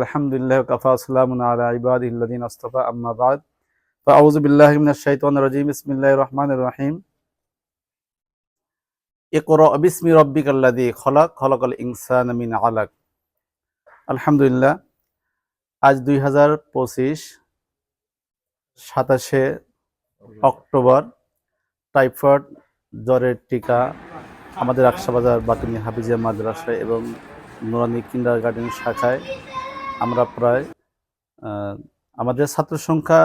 আলহামদুলিল্লাহ কাফা সালামুন আলা ইবাদিল্লাযিনা আসতাফা আম্মা বাদ ফাআউযু বিল্লাহি মিনাশ শাইতানির রাজীম বিসমিল্লাহির রহমানির রহিম ইকরা বিসমি রাব্বিকাল্লাযী খলাক খলাকাল ইনসানা মিন আলাক। আলহামদুলিল্লাহ, আজ 2025 27শে অক্টোবর। টাইফয়েড জ্বরের টিকা আমাদের আকশাবাজার বাতিনি হাফিজিয়া মাদ্রাসায় এবং নুরানি কিন্ডারগার্টেন শাখায় আমরা প্রায় আমাদের ছাত্র সংখ্যা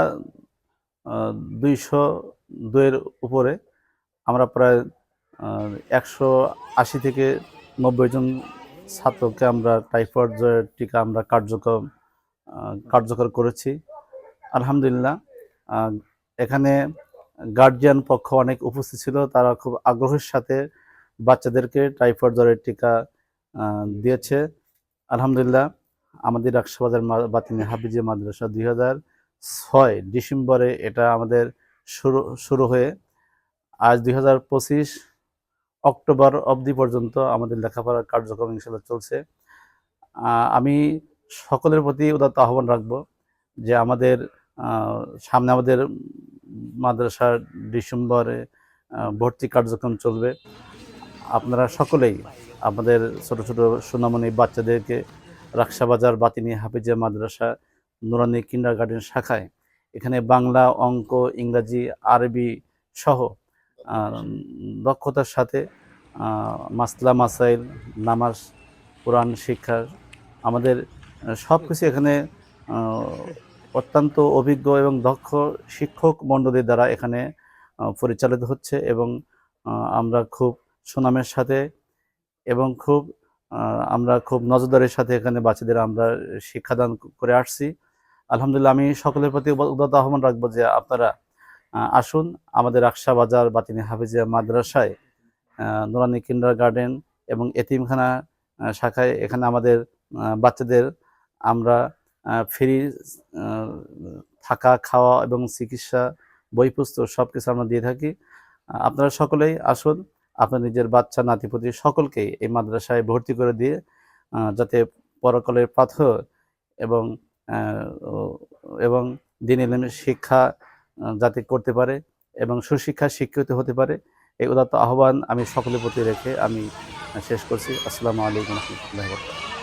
202-এর উপরে। আমরা প্রায় 180 থেকে 90 জন ছাত্রকে আমরা টাইফয়েড জ্বরের টিকা আমরা কার্যকর করেছি। আলহামদুলিল্লাহ, এখানে গার্জিয়ান পক্ষ অনেক উপস্থিত ছিল। তারা খুব আগ্রহের সাথে বাচ্চাদেরকে টাইফয়েড জ্বরের টিকা দিয়েছে। আলহামদুলিল্লাহ, আমাদের আকশাবাজার বাতিনি হাফিজিয়া মাদ্রাসা 2006 ডিসেম্বরে এটা আমাদের শুরু হয়ে আজ 2025 অক্টোবর অবধি পর্যন্ত আমাদের লেখাপড়ার কার্যক্রম ইনশাআল্লাহ চলছে। আমি সকলের প্রতি উদাত্ত আহ্বান রাখব যে আমাদের সামনে আমাদের মাদ্রাসার ডিসেম্বরে ভর্তি কার্যক্রম চলবে। আপনারা সকলেই আমাদের ছোট ছোট সোনামণি বাচ্চাদেরকে আকশাবাজার বাতিনি হাফিজিয়া মাদ্রাসা নুরানি কিন্ডারগার্টেন শাখায় এখানে বাংলা, অঙ্ক, ইংরাজি, আরবি সহ দক্ষতার সাথে মাসলা মাসাইল, নামাজ, কোরআন শিক্ষা আমাদের সব কিছু এখানে অত্যন্ত অভিজ্ঞ এবং দক্ষ শিক্ষক মণ্ডলীর দ্বারা এখানে পরিচালিত হচ্ছে এবং আমরা খুব সুনামের সাথে এবং আমরা খুব নজরদারির সাথে এখানে বাচ্চাদের আমরা শিক্ষাদান করে আসছি। আলহামদুলিল্লাহ, আমি সকলের প্রতি উদাত্ত আহ্বান রাখবো যে আপনারা আসুন আমাদের আকশাবাজার বাতিনি হাফিজিয়া মাদ্রাসায় নুরানি কিন্ডারগার্টেন এবং এতিমখানা শাখায় এখানে আমাদের বাচ্চাদের আমরা ফ্রি থাকা, খাওয়া এবং চিকিৎসা, বই পুস্তক সব কিছু আমরা দিয়ে থাকি। আপনারা সকলেই আসুন, আপনার নিজের বাচ্চা নাতিপুতি সকলকেই এই মাদ্রাসায় ভর্তি করে দিয়ে যাতে পরকালের পাথর এবং এবং দ্বীন ইলমের শিক্ষা যাতে করতে পারে এবং সুশিক্ষা শিক্ষিত হতে পারে, এই উদাত্ত আহ্বান আমি সকলের প্রতি রেখে আমি শেষ করছি। আসসালামু আলাইকুম ওয়া রাহমাতুল্লাহি ওয়া বারাকাতুহু।